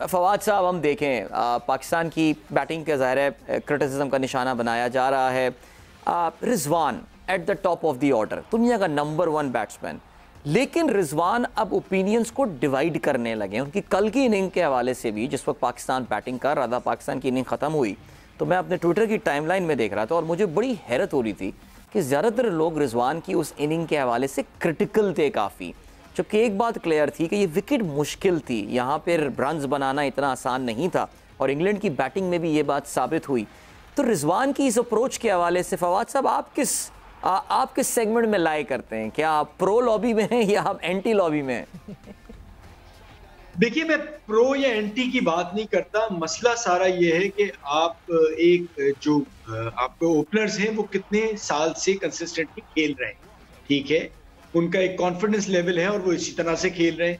फवाद साहब, हम देखें पाकिस्तान की बैटिंग का ज़ाहिर है क्रिटिसिज्म का निशाना बनाया जा रहा है। Rizwan at the top of the order, दुनिया का नंबर 1 बैट्समैन, लेकिन रिजवान अब ओपिनियंस को डिवाइड करने लगे हैं। उनकी कल की इनिंग के हवाले से भी, जिस वक्त पाकिस्तान बैटिंग कर रहा था, पाकिस्तान की इनिंग ख़त्म हुई, तो मैं अपने ट्विटर की टाइमलाइन में देख रहा था और मुझे बड़ी हैरत हो रही थी कि ज़्यादातर लोग रिजवान की उस इनिंग के हवाले से क्रिटिकल थे काफ़ी। जबकि एक बात क्लियर थी कि ये विकेट मुश्किल थी, यहाँ पर रन्स बनाना इतना आसान नहीं था और इंग्लैंड की बैटिंग में भी ये बात साबित हुई। तो रिजवान की इस अप्रोच के हवाले से फवाद साहब, आप किस सेगमेंट में लाई करते हैं? क्या आप प्रो लॉबी में हैं या आप एंटी लॉबी में हैं? देखिए, मैं प्रो या एंटी की बात नहीं करता। मसला सारा ये है कि आप एक जो आपके ओपनर्स हैं वो कितने साल से कंसिस्टेंटली खेल रहे हैं, ठीक है, उनका एक कॉन्फिडेंस लेवल है और वो इसी तरह से खेल रहे हैं।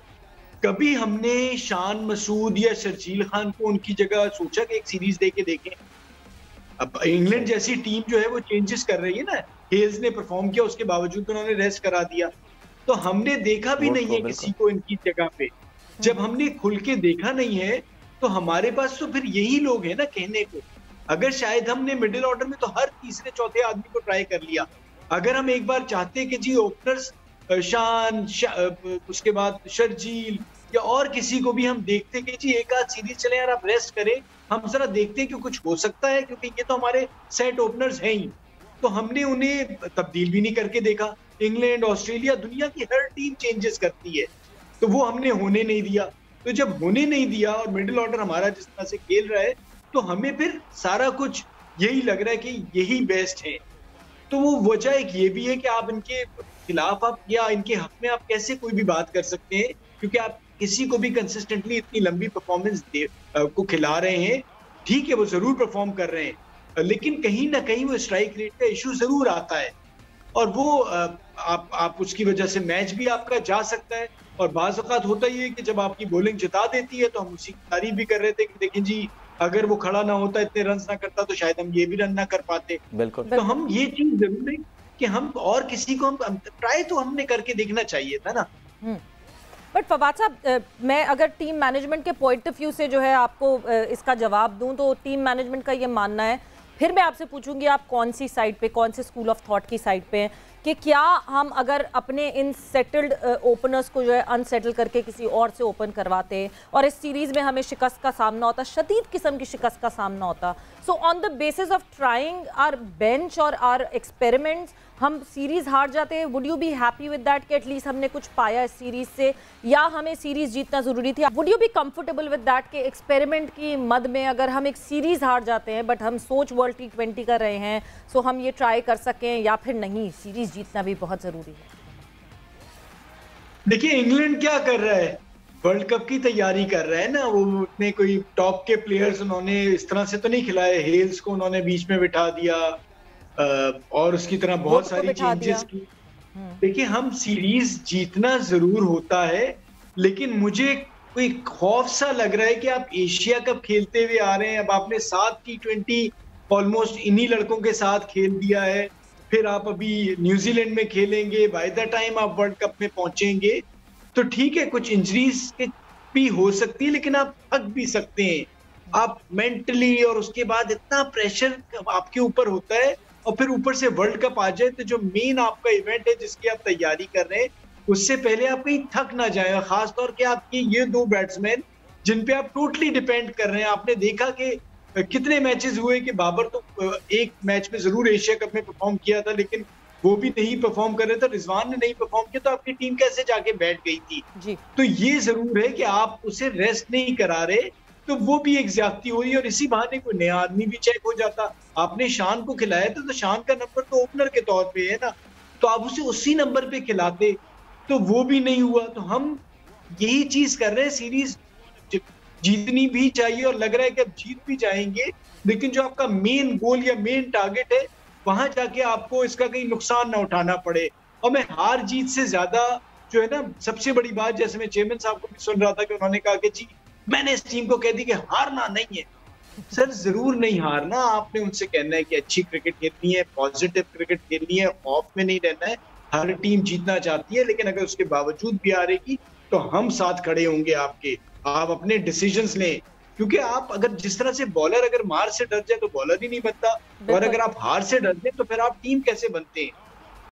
कभी हमने शान मसूद या शर्जील खान को उनकी जगह सोचा कि एक सीरीज दे के देखें? अब इंग्लैंड जैसी टीम जो है वो चेंजेस कर रही है ना। हेल्स ने परफॉर्म किया, उसके बावजूद उन्होंने रेस्ट करा दिया, तो हमने देखा भी नहीं है किसी को इनकी जगह पे। जब हमने खुल के देखा नहीं है तो हमारे पास तो फिर यही लोग हैं ना कहने को। अगर शायद हमने मिडिल ऑर्डर में तो हर तीसरे चौथे आदमी को ट्राई कर लिया। अगर हम एक बार चाहते कि जी ओपनर्स उसके बाद शर्जील या और किसी को भी हम देखते कि जी एक आध सीरीज चले यार, आप रेस्ट करें, हम जरा देखते हैं कि कुछ हो सकता है, क्योंकि ये तो हमारे सेट ओपनर्स हैं ही। तो हमने उन्हें तब्दील भी नहीं करके देखा। इंग्लैंड, ऑस्ट्रेलिया, दुनिया की हर टीम चेंजेस करती है, तो वो हमने होने नहीं दिया। तो जब होने नहीं दिया और मिडिल ऑर्डर हमारा जिस तरह से खेल रहा है, तो हमें फिर सारा कुछ यही लग रहा है कि यही बेस्ट है। तो वो वजह एक ये भी है कि आप इनके खिलाफ आप या इनके हक में आप कैसे कोई भी बात कर सकते हैं, क्योंकि आप किसी को भी कंसिस्टेंटली इतनी लंबी परफॉर्मेंस को खिला रहे हैं। ठीक है, वो जरूर परफॉर्म कर रहे हैं, लेकिन कहीं ना कहीं वो स्ट्राइक रेट का इशू जरूर आता है और वो आप उसकी वजह से मैच भी आपका जा सकता है। और बाज़ औक़ात होता ही है कि जब आपकी बॉलिंग जिता देती है, तो हम उसी की तारीफ भी कर रहे थे कि देखें जी, अगर वो खड़ा ना होता, इतने रन ना करता, तो शायद हम ये भी रन ना कर पाते। बिल्कुल। तो हम ये चीज जरूर है कि हम और किसी को हम ट्राई तो हमने करके देखना चाहिए था ना। बट फवाद साहब, मैं अगर टीम मैनेजमेंट के पॉइंट ऑफ व्यू से जो है आपको इसका जवाब दूं, तो टीम मैनेजमेंट का ये मानना है, फिर मैं आपसे पूछूंगी आप कौन सी साइड पे, कौन से स्कूल ऑफ थॉट की साइड पे हैं, कि क्या हम अगर अपने इन सेटल्ड ओपनर्स को जो है अनसेटल करके किसी और से ओपन करवाते और इस सीरीज़ में हमें शिकस्त का सामना होता, शदीद किस्म की शिकस्त का सामना होता, so on the basis of trying our bench और आर एक्सपेरिमेंट्स हम सीरीज़ हार जाते हैं? Would you be happy with that कि एटलीस्ट हमने कुछ पाया इस सीरीज़ से, या हमें सीरीज़ जीतना ज़रूरी थी? Would you be comfortable with that कि एक्सपेरिमेंट की मद में अगर हम एक सीरीज़ हार जाते हैं बट हम सोच वर्ल्ड T20 कर रहे हैं, सो हम ये ट्राई कर सकें, या फिर नहीं, सीरीज़ जीतना भी बहुत ज़रूरी है? देखिए, इंग्लैंड क्या कर रहा है, वर्ल्ड कप की तैयारी कर रहा है ना। वो उतने कोई टॉप के प्लेयर्स उन्होंने इस तरह से तो नहीं खिलाए। हेल्स को उन्होंने बीच में बिठा दिया और उसकी तरह बहुत सारी चेंजेस की। देखिए, हम सीरीज जीतना जरूर होता है, लेकिन मुझे कोई खौफ सा लग रहा है कि आप एशिया कप खेलते हुए आ रहे हैं। अब आपने 7 T20 ऑलमोस्ट इन्हीं लड़कों के साथ खेल दिया है, फिर आप अभी न्यूजीलैंड में खेलेंगे, बाय द टाइम आप वर्ल्ड कप में पहुंचेंगे तो ठीक है, कुछ इंजरीज भी हो सकती है, लेकिन आप थक भी सकते हैं। आप मेंटली, और उसके बाद इतना प्रेशर आपके ऊपर होता है, और फिर ऊपर से वर्ल्ड कप आ जाए, तो जो मेन आपका इवेंट है जिसकी आप तैयारी कर रहे हैं, उससे पहले आप कहीं थक ना जाए। खास तौर पे आपके ये 2 बैट्समैन जिन पे आप टोटली डिपेंड कर रहे हैं। आपने देखा कि कितने मैचेस हुए कि बाबर तो एक मैच में जरूर एशिया कप में परफॉर्म किया था, लेकिन वो भी नहीं परफॉर्म कर रहे थे, रिजवान ने नहीं परफॉर्म किया, तो आपकी टीम कैसे जाके बैठ गई थी जी। तो ये जरूर है कि आप उसे रेस्ट नहीं करा रहे, तो वो भी एक ज्यादती हो रही है। और इसी बहाने कोई नया आदमी भी चेक हो जाता। आपने शान को खिलाया था, तो शान का नंबर तो ओपनर के तौर पे है ना, तो आप उसे उसी नंबर पे खिलाते, तो वो भी नहीं हुआ। तो हम यही चीज कर रहे हैं, सीरीज जीतनी भी चाहिए और लग रहा है कि अब जीत भी जाएंगे, लेकिन जो आपका मेन गोल या मेन टारगेट है, वहां जाके आपको इसका कहीं नुकसान ना उठाना पड़े। और मैं हार जीत से ज्यादा जो है ना, सबसे बड़ी बात, जैसे मैं चेयरमैन साहब को भी सुन रहा था कि उन्होंने कहा कि जी मैंने इस टीम को कह दी कि हारना नहीं है। सर, जरूर नहीं हारना, आपने उनसे कहना है कि अच्छी क्रिकेट खेलनी है, पॉजिटिव क्रिकेट खेलनी है, खौफ में नहीं रहना है। हर टीम जीतना चाहती है, लेकिन अगर उसके बावजूद भी हारेगी तो हम साथ खड़े होंगे आपके। आप अपने डिसीजंस लें, क्योंकि आप अगर जिस तरह से बॉलर अगर मार से डर जाए तो बॉलर ही नहीं बनता, और अगर आप हार से डर जाए तो फिर आप टीम कैसे बनते हैं।